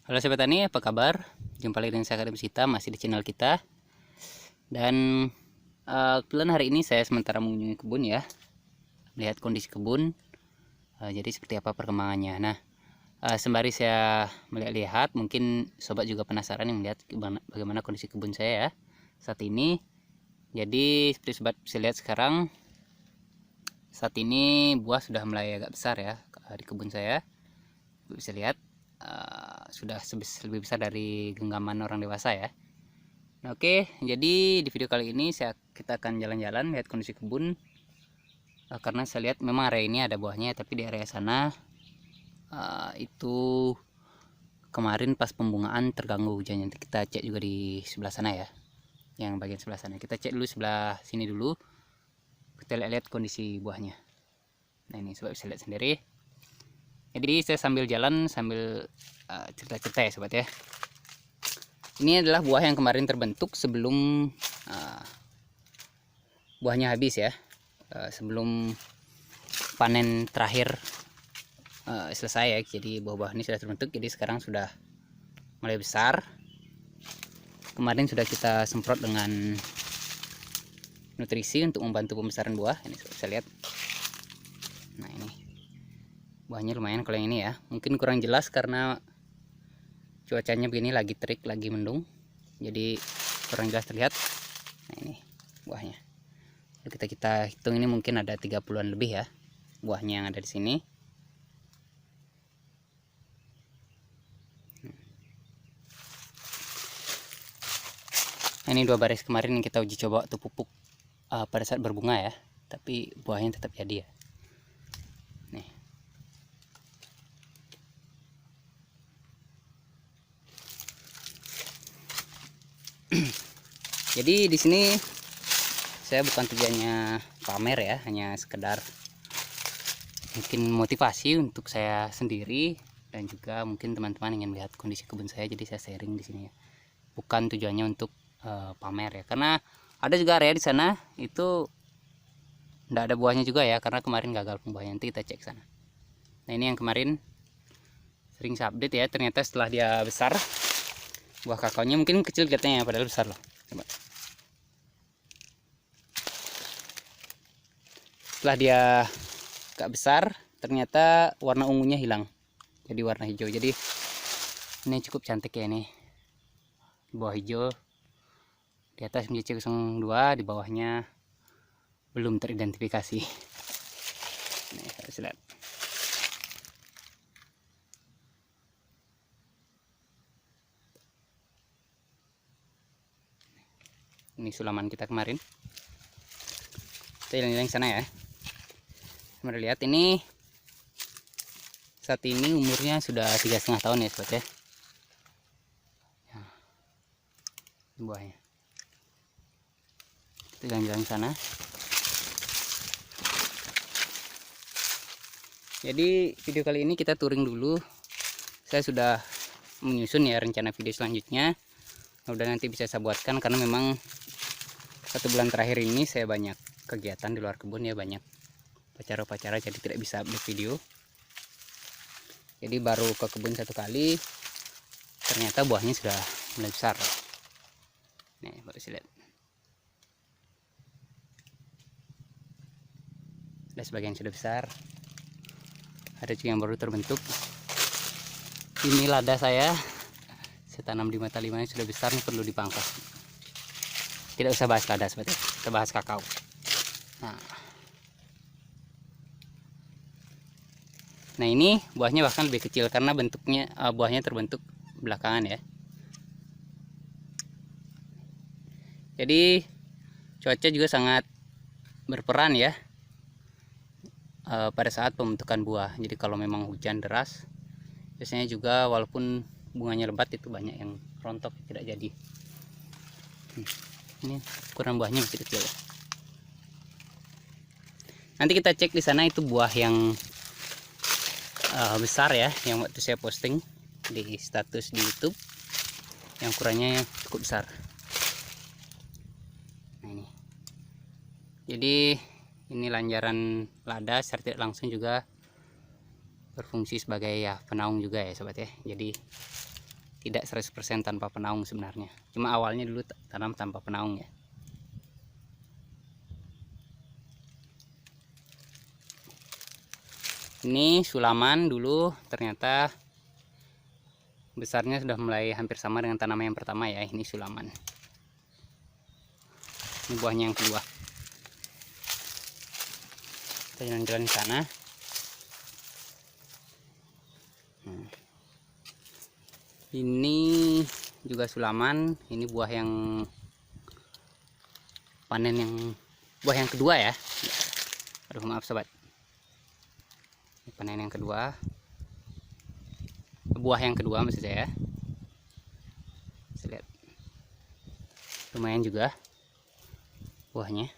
Halo Sobat Tani, apa kabar? Jumpa lagi dengan saya Karim Sita, masih di channel kita. Dan kebetulan hari ini saya sementara mengunjungi kebun ya, melihat kondisi kebun. Jadi seperti apa perkembangannya. Nah, sembari saya melihat-lihat, mungkin Sobat juga penasaran yang melihat bagaimana kondisi kebun saya ya saat ini. Jadi seperti Sobat bisa lihat sekarang, saat ini buah sudah mulai agak besar ya di kebun saya. Bisa lihat sudah lebih besar dari genggaman orang dewasa ya. Nah, oke, jadi di video kali ini kita akan jalan-jalan lihat kondisi kebun. Karena saya lihat memang area ini ada buahnya, tapi di area sana itu kemarin pas pembungaan terganggu hujannya. Nanti kita cek juga di sebelah sana ya, yang bagian sebelah sana. Kita cek dulu sebelah sini dulu, kita lihat kondisi buahnya. Nah, ini sobat bisa lihat sendiri. Jadi saya sambil jalan sambil cerita-cerita ya sobat ya. Ini adalah buah yang kemarin terbentuk sebelum buahnya habis ya, sebelum panen terakhir selesai ya. Jadi buah-buah ini sudah terbentuk, jadi sekarang sudah mulai besar. Kemarin sudah kita semprot dengan nutrisi untuk membantu pembesaran buah. Ini bisa lihat. Nah, ini buahnya lumayan kalau yang ini ya. Mungkin kurang jelas karena cuacanya begini, lagi terik, lagi mendung, jadi kurang jelas terlihat. Nah, ini buahnya. Kita hitung, ini mungkin ada 30-an lebih ya buahnya yang ada di sini. Nah, ini 2 baris kemarin yang kita uji coba waktu pupuk pada saat berbunga ya, tapi buahnya tetap jadi ya. Nih. Jadi di sini saya bukan tujuannya pamer ya, hanya sekedar mungkin motivasi untuk saya sendiri dan juga mungkin teman-teman ingin melihat kondisi kebun saya, jadi saya sharing di sini ya. Bukan tujuannya untuk pamer ya, karena ada juga area di sana itu enggak ada buahnya juga ya, karena kemarin gagal pembuahan. Nanti kita cek sana. Nah, ini yang kemarin sering saya update ya, ternyata setelah dia besar, buah kakaonya mungkin kecil kelihatannya padahal besar loh. Coba. Setelah dia agak besar, ternyata warna ungunya hilang, jadi warna hijau. Jadi ini cukup cantik ya, ini buah hijau. Di atas MJC02, di bawahnya belum teridentifikasi. Nih, harus lihat. Ini sulaman kita kemarin. Kita jalan-jalan sana ya. Mari lihat, ini saat ini umurnya sudah 3,5 tahun ya sobat ya. Buahnya. Kita jalan-jalan sana. Jadi video kali ini kita touring dulu. Saya sudah menyusun ya rencana video selanjutnya. Udah nanti bisa saya buatkan, karena memang 1 bulan terakhir ini saya banyak kegiatan di luar kebun ya, banyak upacara-upacara, jadi tidak bisa update video. Jadi baru ke kebun 1 kali, ternyata buahnya sudah mulai besar. Nih, baru bisa lihat. Ada sebagian sudah besar, ada juga yang baru terbentuk. Ini lada saya tanam di mata limanya sudah besar, nih perlu dipangkas. Tidak usah bahas lada seperti itu, kita bahas kakao. Nah, ini buahnya bahkan lebih kecil karena bentuknya buahnya terbentuk belakangan ya. Jadi cuaca juga sangat berperan ya pada saat pembentukan buah. Jadi kalau memang hujan deras, biasanya juga walaupun bunganya lebat itu banyak yang rontok, tidak jadi. Ini ukuran buahnya masih kecil ya. Nanti kita cek di sana itu buah yang besar ya, yang waktu saya posting di status di YouTube, yang ukurannya cukup besar. Nah, ini jadi ini lanjaran lada secara tidak langsung juga berfungsi sebagai ya penaung juga ya sobat ya. Jadi tidak 100% tanpa penaung sebenarnya. Cuma awalnya dulu tanam tanpa penaung ya. Ini sulaman dulu, ternyata besarnya sudah mulai hampir sama dengan tanaman yang pertama ya. Ini sulaman. Ini buahnya yang kedua. Kita jalan-jalan di sana. Ini juga sulaman. Ini buah yang panen, yang buah yang kedua ya. Aduh, maaf sobat. Ini panen yang kedua. Buah yang kedua maksud saya. Bisa lihat. Lumayan juga buahnya.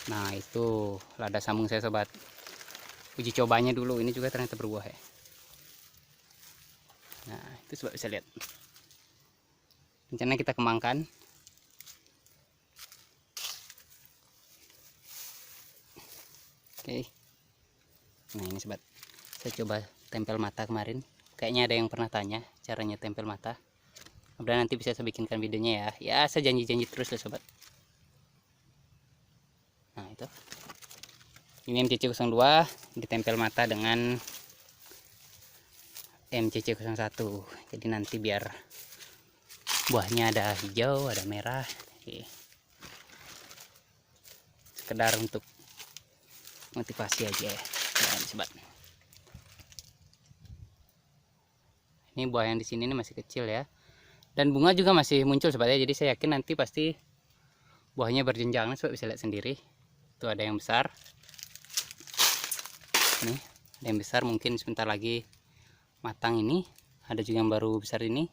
Nah, itu lada sambung saya sobat. Uji cobanya dulu, ini juga ternyata berbuah ya. Nah, itu sobat bisa lihat. Rencana kita kembangkan. Oke. Nah, ini sobat. Saya coba tempel mata kemarin. Kayaknya ada yang pernah tanya caranya tempel mata. Kemudian nanti bisa saya bikinkan videonya ya. Ya, saya janji-janji terus lah sobat. Nah, itu. Ini MCC02 ditempel mata dengan MCC01. Jadi nanti biar buahnya ada hijau, ada merah. Oke. Sekedar untuk motivasi aja ya. Nah, sobat. Ini buah yang di sini ini masih kecil ya. Dan bunga juga masih muncul sobat ya. Jadi saya yakin nanti pasti buahnya berjenjang, sobat bisa lihat sendiri. Itu ada yang besar. Nih, ada yang besar, mungkin sebentar lagi matang ini. Ada juga yang baru besar ini.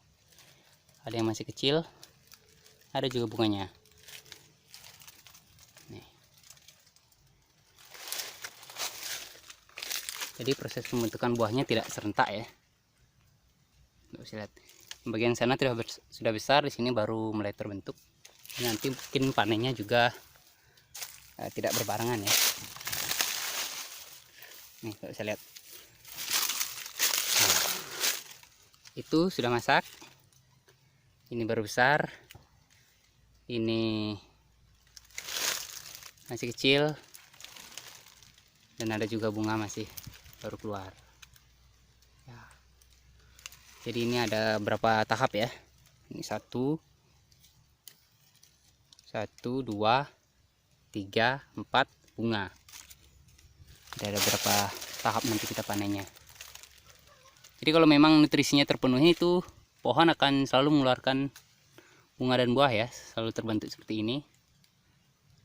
Ada yang masih kecil. Ada juga bunganya. Nih. Jadi proses pembentukan buahnya tidak serentak ya. Bisa lihat. Bagian sana sudah besar, di sini baru mulai terbentuk. Nanti mungkin panennya juga tidak berbarengan ya. Nih, kalau bisa lihat. Nah, itu sudah masak. Ini baru besar. Ini masih kecil. Dan ada juga bunga masih baru keluar. Ya. Jadi ini ada berapa tahap ya? Ini 1, 2, 3, 4 bunga. Ada berapa tahap nanti kita panennya. Jadi kalau memang nutrisinya terpenuhi, itu pohon akan selalu mengeluarkan bunga dan buah ya, selalu terbentuk seperti ini.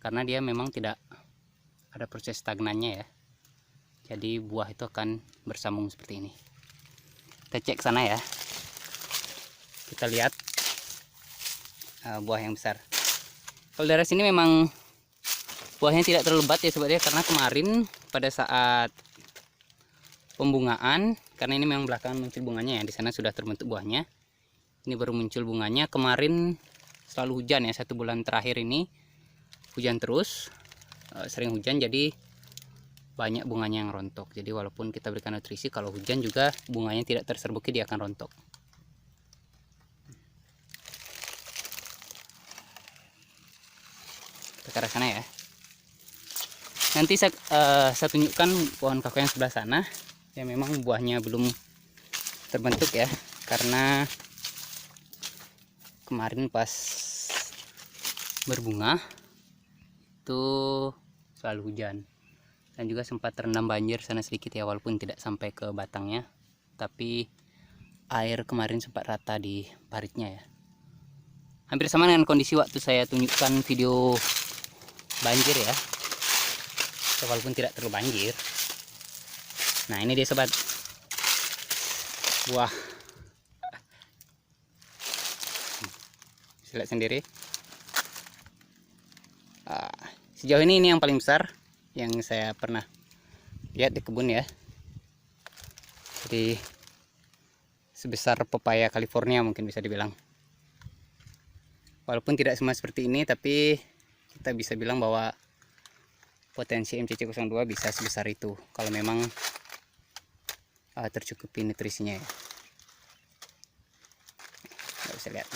Karena dia memang tidak ada proses stagnannya ya. Jadi buah itu akan bersambung seperti ini. Kita cek sana ya. Kita lihat buah yang besar. Kalau dari sini memang buahnya tidak terlalu lebat ya sobat ya, karena kemarin pada saat pembungaan, karena ini memang belakangan muncul bunganya ya, di sana sudah terbentuk buahnya. Ini baru muncul bunganya. Kemarin selalu hujan ya, 1 bulan terakhir ini hujan terus, sering hujan, jadi banyak bunganya yang rontok. Jadi walaupun kita berikan nutrisi, kalau hujan juga bunganya tidak terserbuki, dia akan rontok. Kita ke arah sana ya. Nanti saya tunjukkan pohon kakao yang sebelah sana. Ya memang buahnya belum terbentuk ya, karena kemarin pas berbunga itu selalu hujan. Dan juga sempat terendam banjir sana sedikit ya, walaupun tidak sampai ke batangnya. Tapi air kemarin sempat rata di paritnya ya. Hampir sama dengan kondisi waktu saya tunjukkan video banjir ya. Walaupun tidak terlalu banjir. Nah, ini dia sobat, buah. Bisa lihat sendiri. Sejauh ini yang paling besar yang saya pernah lihat di kebun ya. Jadi sebesar pepaya California mungkin bisa dibilang. Walaupun tidak semua seperti ini, tapi kita bisa bilang bahwa potensi MCC02 bisa sebesar itu kalau memang tercukupi nutrisinya ya. Nggak bisa lihat.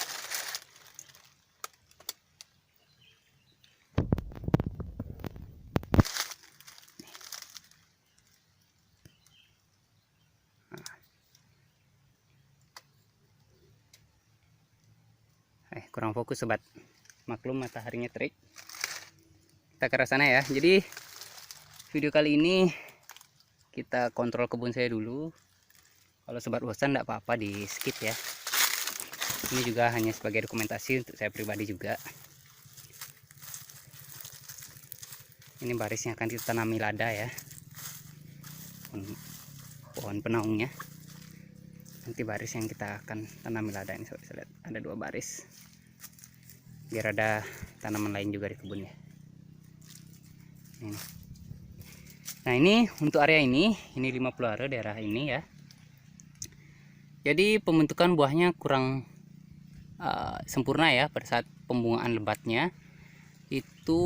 Kurang fokus sobat, maklum mataharinya terik. Kita ke arah sana ya. Jadi video kali ini kita kontrol kebun saya dulu. Kalau sobat bosan tidak apa-apa, di skip ya. Ini juga hanya sebagai dokumentasi untuk saya pribadi juga. Ini baris yang akan kita tanami lada ya, pohon penaungnya. Nanti baris yang kita akan tanami lada ini sobat, bisa lihat ada 2 baris, biar ada tanaman lain juga di kebun ya. Ini. Nah ini untuk area ini 50 are daerah ini ya. Jadi pembentukan buahnya kurang sempurna ya. Pada saat pembungaan lebatnya itu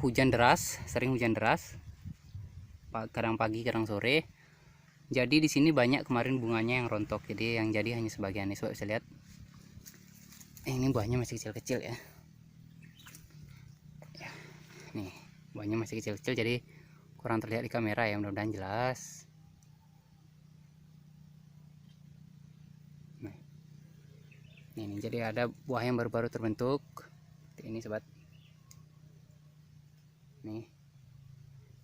hujan deras, sering hujan deras, kadang pagi kadang sore. Jadi di sini banyak kemarin bunganya yang rontok, jadi yang jadi hanya sebagian. Nih sobat bisa lihat, ini buahnya masih kecil-kecil ya. Nih buahnya masih kecil-kecil, jadi kurang terlihat di kamera ya, mudah-mudahan jelas. Nah, ini jadi ada buah yang baru-baru terbentuk ini sobat. Nih,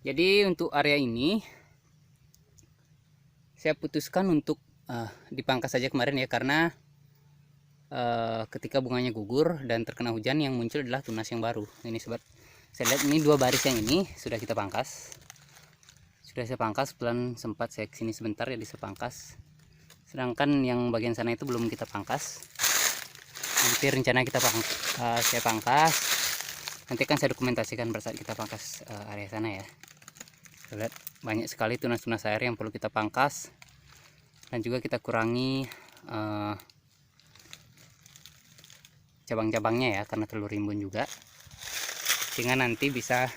jadi untuk area ini saya putuskan untuk dipangkas saja kemarin ya, karena ketika bunganya gugur dan terkena hujan, yang muncul adalah tunas yang baru. Ini sobat, saya lihat ini 2 baris yang ini sudah kita pangkas. Sudah saya pangkas, pelan sempat saya kesini sebentar ya, bisa pangkas. Sedangkan yang bagian sana itu belum kita pangkas. Nanti rencana kita saya pangkas. Nanti kan saya dokumentasikan pada saat kita pangkas area sana ya. Lihat banyak sekali tunas-tunas air yang perlu kita pangkas, dan juga kita kurangi cabang-cabangnya ya, karena telur rimbun juga, sehingga nanti bisa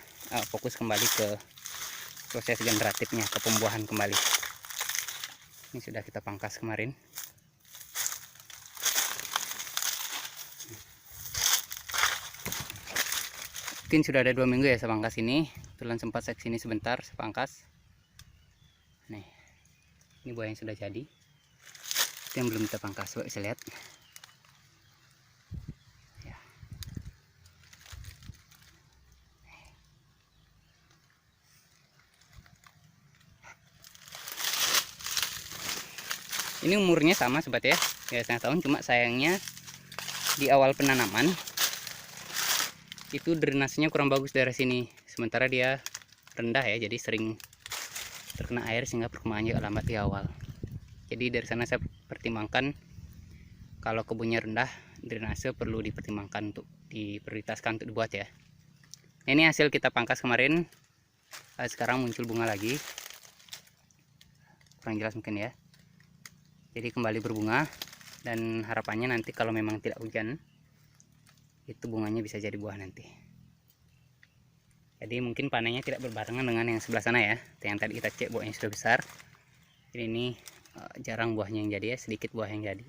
fokus kembali ke proses generatifnya, ke pembuahan kembali. Ini sudah kita pangkas kemarin. Mungkin sudah ada 2 minggu ya saya pangkas ini. Kebetulan sempat saya kesini sebentar, saya pangkas. Nih, ini buah yang sudah jadi. Itu yang belum kita pangkas, coba bisa lihat. Ya. Ini umurnya sama sobat ya, 1,5 tahun. Cuma sayangnya di awal penanaman itu drainasenya kurang bagus daerah sini, sementara dia rendah ya, jadi sering terkena air sehingga perkembangannya agak lambat di awal. Jadi dari sana saya pertimbangkan kalau kebunnya rendah, drainase perlu dipertimbangkan untuk diprioritaskan untuk dibuat ya. Ini hasil kita pangkas kemarin. Sekarang muncul bunga lagi, kurang jelas mungkin ya. Jadi kembali berbunga, dan harapannya nanti kalau memang tidak hujan, itu bunganya bisa jadi buah nanti. Jadi mungkin panennya tidak berbarengan dengan yang sebelah sana ya, yang tadi kita cek buahnya sudah besar. Jadi ini jarang buahnya yang jadi ya, sedikit buah yang jadi.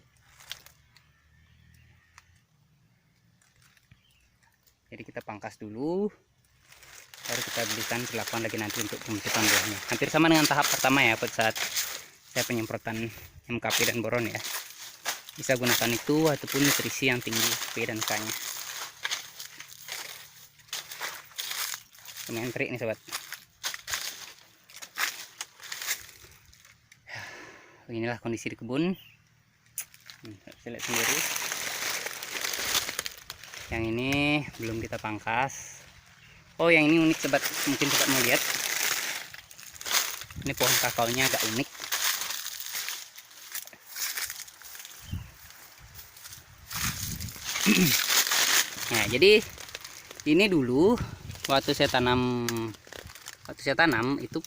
Jadi kita pangkas dulu, baru kita berikan perlakuan lagi nanti untuk pembentukan buahnya. Hampir sama dengan tahap pertama ya, pada saat saya penyemprotan MKP dan boron ya. Bisa gunakan itu ataupun nutrisi yang tinggi P dan K-nya. Lumayan terik nih sobat. Beginilah kondisi di kebun. Saya lihat sendiri. Yang ini belum kita pangkas. Oh, yang ini unik sobat, mungkin sobat mau lihat. Ini pohon kakaonya agak unik. Nah, jadi ini dulu waktu saya tanam itu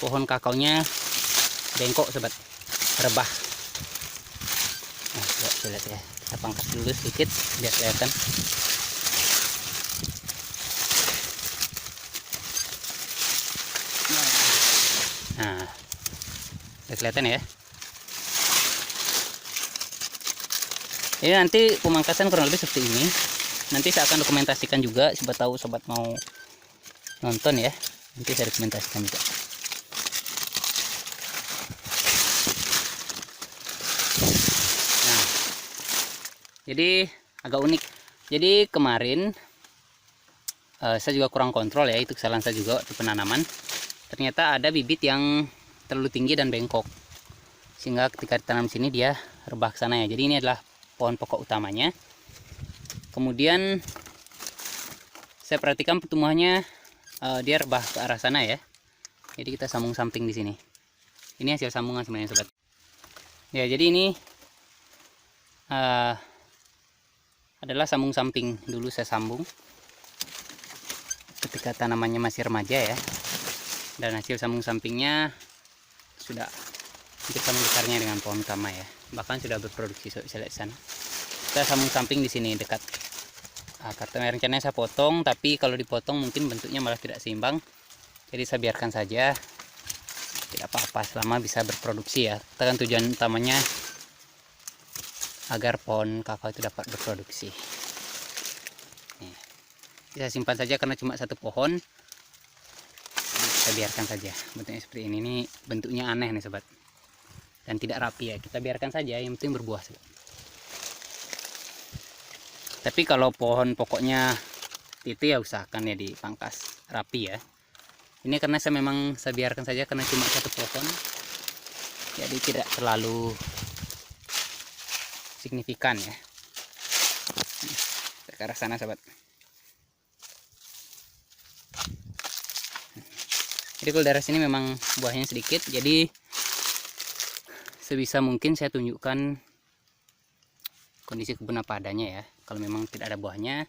pohon kakaonya bengkok sobat, rebah. Nah, coba lihat ya, kita pangkas dulu sedikit biar kelihatan. Nah, Udah kelihatan ya. Ini nanti pemangkasan kurang lebih seperti ini. Nanti saya akan dokumentasikan juga, siapa tahu sobat mau nonton ya. Nanti saya dokumentasikan juga. Nah, jadi agak unik. Jadi kemarin saya juga kurang kontrol ya, itu kesalahan saya juga waktu penanaman. Ternyata ada bibit yang terlalu tinggi dan bengkok, sehingga ketika ditanam sini dia rebah ke sana ya. Jadi ini adalah pohon pokok utamanya. Kemudian saya perhatikan pertumbuhannya dia rebah ke arah sana ya. Jadi kita sambung samping di sini. Ini hasil sambungan sebenarnya sobat. Ya, jadi ini adalah sambung samping. Dulu saya sambung ketika tanamannya masih remaja ya. Dan hasil sambung sampingnya sudah hampir sama besarnya dengan pohon utama ya. Bahkan sudah berproduksi, so bisa lihat sana. Kita sambung samping di sini dekat. Karena rencananya saya potong, tapi kalau dipotong mungkin bentuknya malah tidak seimbang. Jadi saya biarkan saja, tidak apa-apa selama bisa berproduksi ya. Kita kan tujuan utamanya agar pohon kakao itu dapat berproduksi. Nih, saya simpan saja karena cuma satu pohon. Kita biarkan saja bentuknya seperti ini. Ini bentuknya aneh nih sobat, dan tidak rapi ya. Kita biarkan saja, yang penting berbuah sobat. Tapi kalau pohon pokoknya itu ya usahakan ya dipangkas rapi ya. Ini karena saya biarkan saja karena cuma satu pohon, jadi tidak terlalu signifikan ya. Ke arah sana sobat. Jadi kalau daerah sini memang buahnya sedikit, jadi sebisa mungkin saya tunjukkan kondisi kebun apa adanya ya. Kalau memang tidak ada buahnya,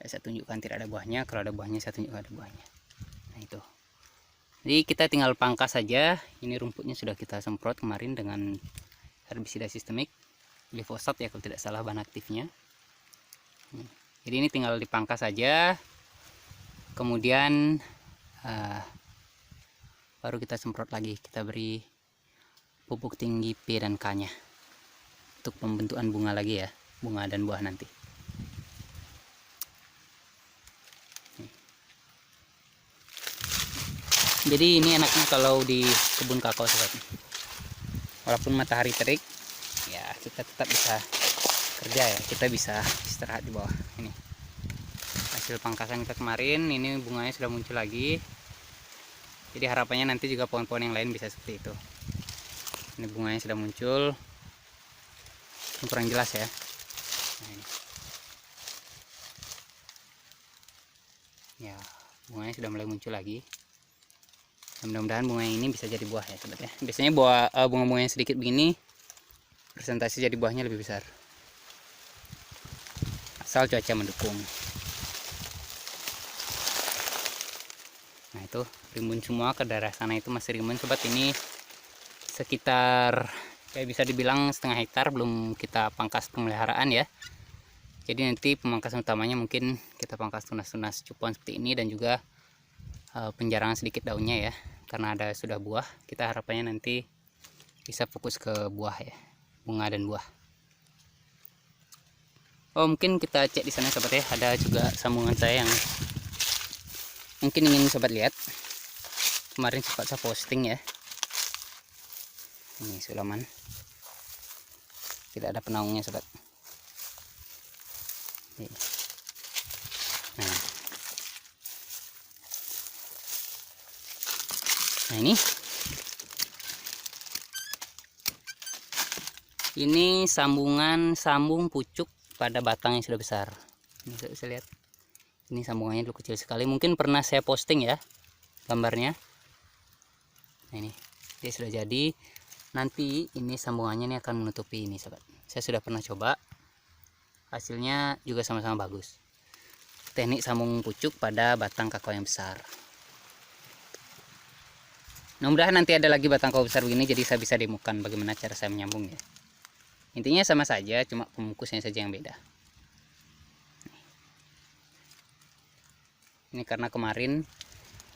saya tunjukkan tidak ada buahnya. Kalau ada buahnya, saya tunjukkan ada buahnya. Nah itu. Jadi kita tinggal pangkas saja. Ini rumputnya sudah kita semprot kemarin dengan herbisida sistemik, glifosat ya kalau tidak salah bahan aktifnya. Jadi ini tinggal dipangkas saja. Kemudian baru kita semprot lagi. Kita beri pupuk tinggi P dan K nya untuk pembentukan bunga lagi ya, bunga dan buah nanti. Jadi ini enaknya kalau di kebun kakao sobat, walaupun matahari terik ya kita tetap bisa kerja ya, kita bisa istirahat di bawah. Ini hasil pangkasan kita kemarin, ini bunganya sudah muncul lagi. Jadi harapannya nanti juga pohon-pohon yang lain bisa seperti itu. Ini bunganya sudah muncul, ini kurang jelas ya. Nah, ini. Ya, bunganya sudah mulai muncul lagi. Mudah-mudahan bunga ini bisa jadi buah ya sobat ya. Biasanya bunga-bunga yang sedikit begini presentasi jadi buahnya lebih besar, asal cuaca mendukung. Nah itu rimbun semua ke daerah sana, itu masih rimbun sobat. Ini sekitar kayak bisa dibilang setengah hektar belum kita pangkas pemeliharaan ya. Jadi nanti pemangkasan utamanya mungkin kita pangkas tunas-tunas cupuan seperti ini, dan juga penjarangan sedikit daunnya ya, karena ada sudah buah. Kita harapannya nanti bisa fokus ke buah ya, bunga dan buah. Oh mungkin kita cek di sana sobat ya, ada juga sambungan saya yang mungkin ingin sobat lihat. Kemarin sempat saya posting ya, ini sulaman tidak ada penaungnya sobat. Nah ini sambung pucuk pada batang yang sudah besar. Ini bisa lihat, ini sambungannya dulu kecil sekali, mungkin pernah saya posting ya gambarnya. Nah ini dia sudah jadi. Nanti ini sambungannya ini akan menutupi ini sobat. Saya sudah pernah coba, hasilnya juga sama-sama bagus. Teknik sambung pucuk pada batang kakao yang besar. Mudah-mudahan nanti ada lagi batang kakao besar begini, jadi saya bisa demokan bagaimana cara saya menyambung ya. Intinya sama saja, cuma pembungkusnya saja yang beda. Ini karena kemarin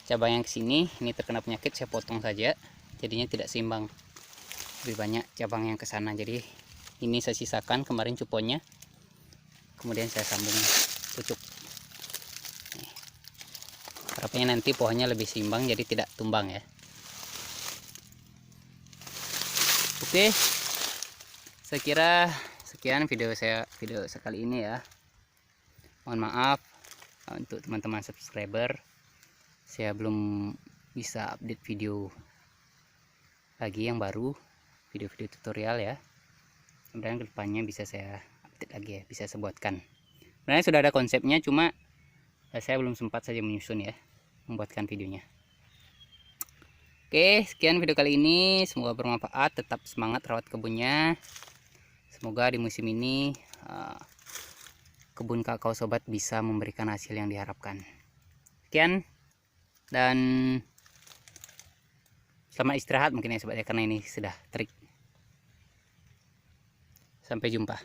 cabang yang kesini ini terkena penyakit, saya potong saja, jadinya tidak seimbang. lebih banyak cabang yang ke sana. Jadi ini saya sisakan kemarin cuponnya, kemudian saya sambung pucuk. Harapannya nanti pohonnya lebih seimbang jadi tidak tumbang ya. Oke, saya kira sekian video sekali ini ya. Mohon maaf untuk teman-teman subscriber, saya belum bisa update video lagi yang baru, video-video tutorial ya. Kemudian kedepannya bisa saya update lagi ya, bisa saya buatkan. Sebenarnya sudah ada konsepnya, cuma saya belum sempat saja menyusun ya, membuatkan videonya. Oke, sekian video kali ini, semoga bermanfaat. Tetap semangat rawat kebunnya. Semoga di musim ini kebun kakao sobat bisa memberikan hasil yang diharapkan. Sekian, dan selamat istirahat mungkin ya sobat ya, karena ini sudah terik. Sampai jumpa.